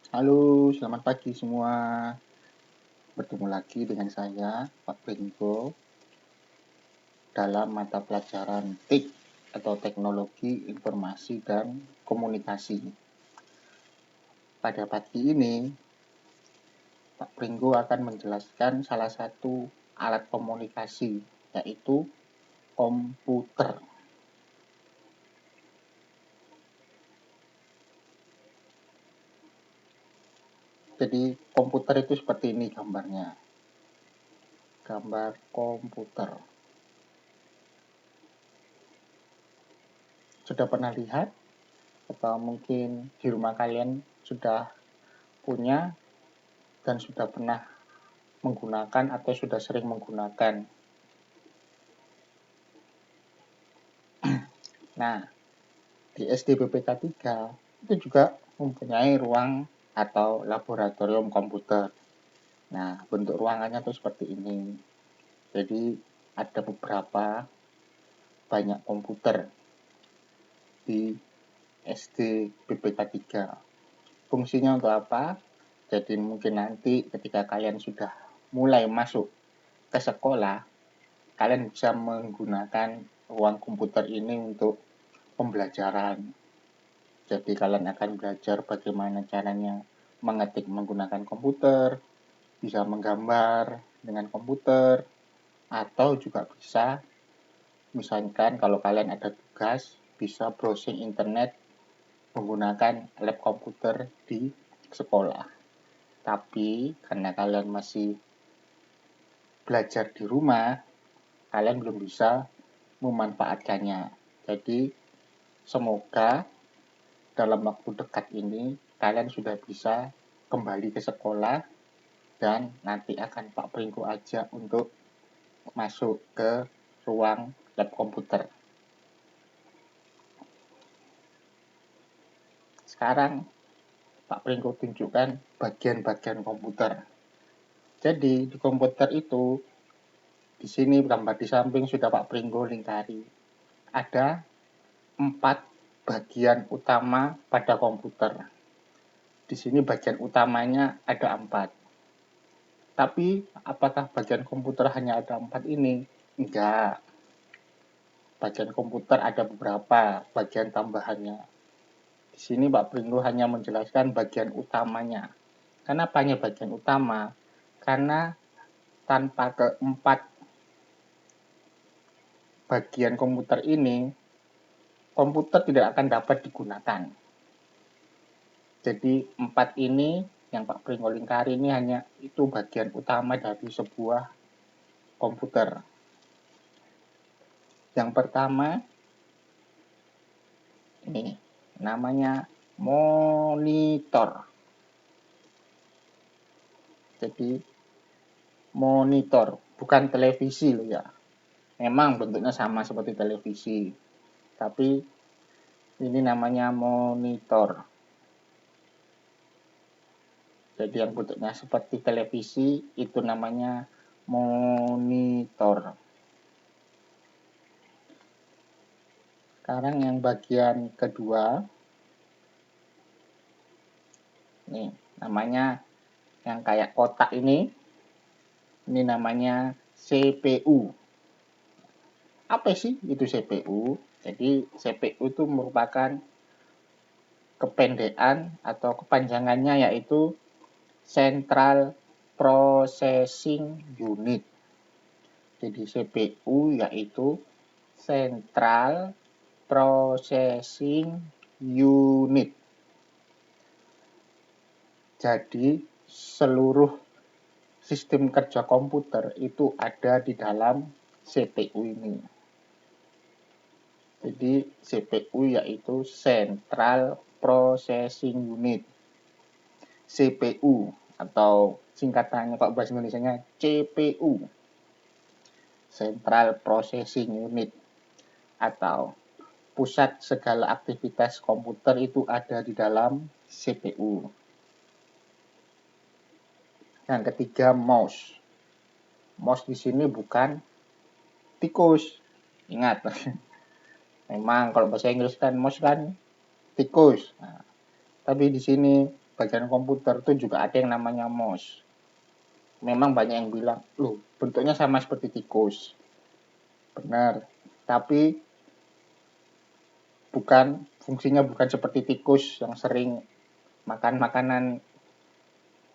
Halo, selamat pagi semua. Bertemu lagi dengan saya, Pak Pringgo, dalam mata pelajaran TIK atau Teknologi Informasi dan Komunikasi. Pada pagi ini, Pak Pringgo akan menjelaskan salah satu alat komunikasi, yaitu komputer. Jadi, komputer itu seperti ini gambarnya. Gambar komputer. Sudah pernah lihat? Atau mungkin di rumah kalian sudah punya dan sudah pernah menggunakan atau sudah sering menggunakan. Nah, di SD BPK 3 itu juga mempunyai ruang atau laboratorium komputer. Nah, bentuk ruangannya itu seperti ini. Jadi, ada beberapa banyak komputer di SD BPK 3. Fungsinya untuk apa? Jadi mungkin nanti ketika kalian sudah mulai masuk ke sekolah, kalian bisa menggunakan ruang komputer ini untuk pembelajaran. Jadi kalian akan belajar bagaimana caranya mengetik menggunakan komputer, bisa menggambar dengan komputer, atau juga bisa, misalkan kalau kalian ada tugas, bisa browsing internet menggunakan lab komputer di sekolah. Tapi karena kalian masih belajar di rumah, kalian belum bisa memanfaatkannya. Jadi semoga dalam waktu dekat ini kalian sudah bisa kembali ke sekolah dan nanti akan Pak Pringgo ajak untuk masuk ke ruang lab komputer. Sekarang Pak Pringgo tunjukkan bagian-bagian komputer. Jadi di komputer itu di sini gambar di samping sudah Pak Pringgo lingkari. Ada 4 bagian utama pada komputer. Di sini bagian utamanya ada 4. Tapi apakah bagian komputer hanya ada 4 ini? Enggak. Bagian komputer ada beberapa bagian tambahannya. Di sini Pak Pringgo hanya menjelaskan bagian utamanya. Kenapa hanya bagian utama? Karena tanpa keempat bagian komputer ini, komputer tidak akan dapat digunakan. Jadi 4 ini yang Pak Pringgo lingkari ini hanya itu bagian utama dari sebuah komputer. Yang pertama ini namanya monitor. Jadi monitor bukan televisi loh ya. Memang bentuknya sama seperti televisi, tapi ini namanya monitor. Jadi yang bentuknya seperti televisi itu namanya monitor. Sekarang yang bagian kedua, nih namanya yang kayak kotak ini namanya CPU. Apa sih itu CPU? Jadi CPU itu merupakan kependekan atau kepanjangannya yaitu Central Processing Unit. Jadi CPU yaitu Central Processing Unit. Jadi seluruh sistem kerja komputer itu ada di dalam CPU ini. Jadi CPU yaitu Central Processing Unit. CPU atau singkatannya kalau bahasa Indonesianya CPU. Central Processing Unit atau pusat segala aktivitas komputer itu ada di dalam CPU. Yang ketiga mouse. Mouse di sini bukan tikus. Ingat, memang kalau bahasa Inggris kan mouse kan tikus. Nah, tapi di sini bagian komputer itu juga ada yang namanya mouse. Memang banyak yang bilang, loh bentuknya sama seperti tikus. Benar, tapi fungsinya bukan seperti tikus yang sering makan makanan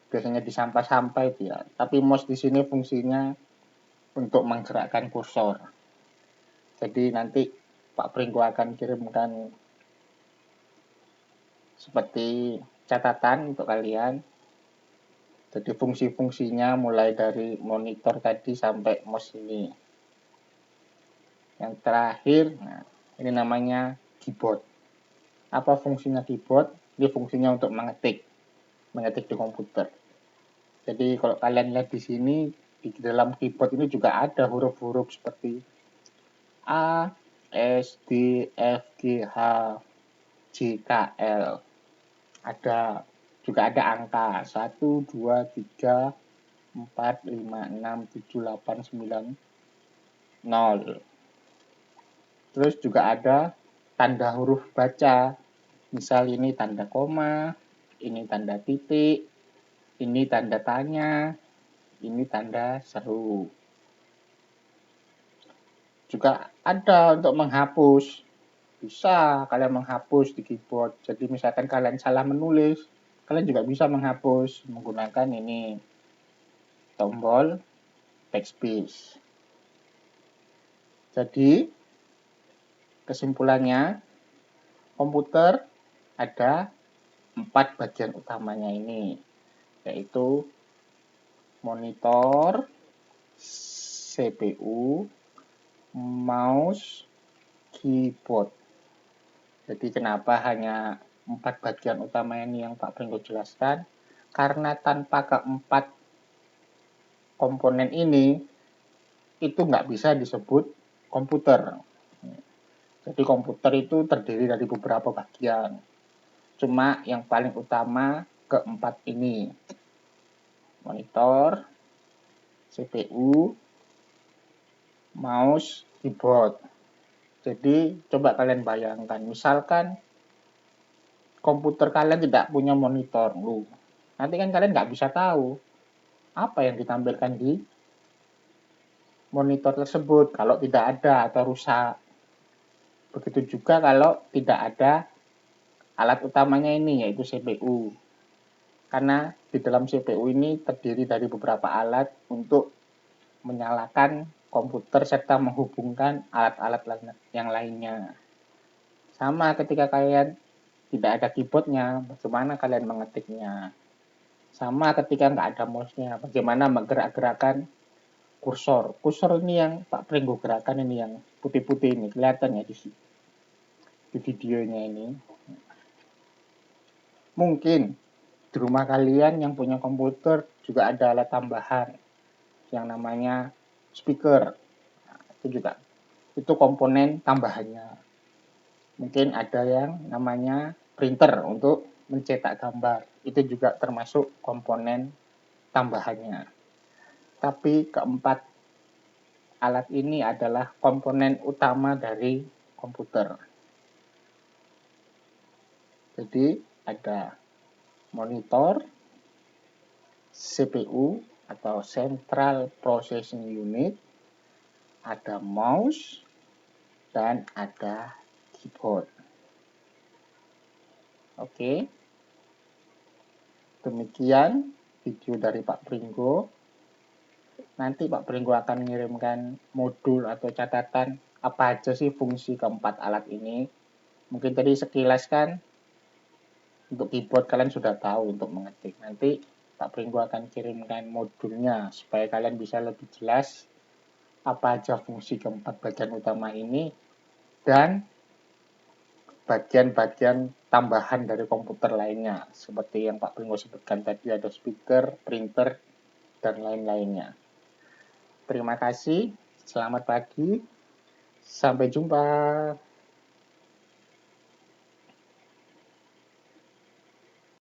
biasanya di sampah-sampah itu ya. Tapi mouse di sini fungsinya untuk menggerakkan kursor. Jadi nanti Pak Pringgo akan kirimkan seperti catatan untuk kalian. Jadi fungsi-fungsinya mulai dari monitor tadi sampai mouse ini. Yang terakhir, nah, ini namanya keyboard. Apa fungsinya keyboard? Ini fungsinya untuk mengetik di komputer. Jadi kalau kalian lihat di sini, di dalam keyboard ini juga ada huruf-huruf seperti A, S, D, F, G, H, J, K, L. Juga ada angka 1, 2, 3, 4, 5, 6, 7, 8, 9, 0. Terus juga ada tanda huruf baca. Misal ini tanda koma, ini tanda titik, ini tanda tanya, ini tanda seru. Juga ada untuk menghapus. Bisa kalian menghapus di keyboard. Jadi misalkan kalian salah menulis, kalian juga bisa menghapus menggunakan ini tombol backspace. Jadi kesimpulannya, komputer ada 4 bagian utamanya ini, yaitu monitor, CPU, mouse, keyboard. Jadi kenapa hanya 4 bagian utama ini yang Pak Pringgo jelaskan? Karena tanpa keempat komponen ini, itu nggak bisa disebut komputer. Jadi komputer itu terdiri dari beberapa bagian. Cuma yang paling utama keempat ini. Monitor, CPU, mouse, keyboard. Jadi coba kalian bayangkan, misalkan komputer kalian tidak punya monitor, nanti kan kalian nggak bisa tahu apa yang ditampilkan di monitor tersebut kalau tidak ada atau rusak. Begitu juga kalau tidak ada alat utamanya ini, yaitu CPU. Karena di dalam CPU ini terdiri dari beberapa alat untuk menyalakan komputer serta menghubungkan alat-alat yang lainnya. Sama ketika kalian tidak ada keyboardnya, bagaimana kalian mengetiknya. Sama ketika nggak ada mouse-nya, bagaimana menggerak-gerakan kursor. Kursor ini yang Pak Pringgo gerakan ini, yang putih-putih ini, kelihatan ya di videonya ini. Mungkin di rumah kalian yang punya komputer juga ada alat tambahan yang namanya speaker. Nah, itu komponen tambahannya. Mungkin ada yang namanya printer untuk mencetak gambar. Itu juga termasuk komponen tambahannya. Tapi keempat alat ini adalah komponen utama dari komputer. Jadi ada monitor, CPU atau Central Processing Unit, ada mouse, dan ada keyboard. Oke, demikian video dari Pak Pringgo. Nanti Pak Pringgo akan mengirimkan modul atau catatan apa aja sih fungsi keempat alat ini. Mungkin tadi sekilas kan, untuk keyboard kalian sudah tahu untuk mengetik. Nanti Pak Pringgo akan kirimkan modulnya supaya kalian bisa lebih jelas apa aja fungsi keempat bagian utama ini dan bagian-bagian tambahan dari komputer lainnya. Seperti yang Pak Pringgo sebutkan tadi, ada speaker, printer, dan lain-lainnya. Terima kasih, selamat pagi, sampai jumpa.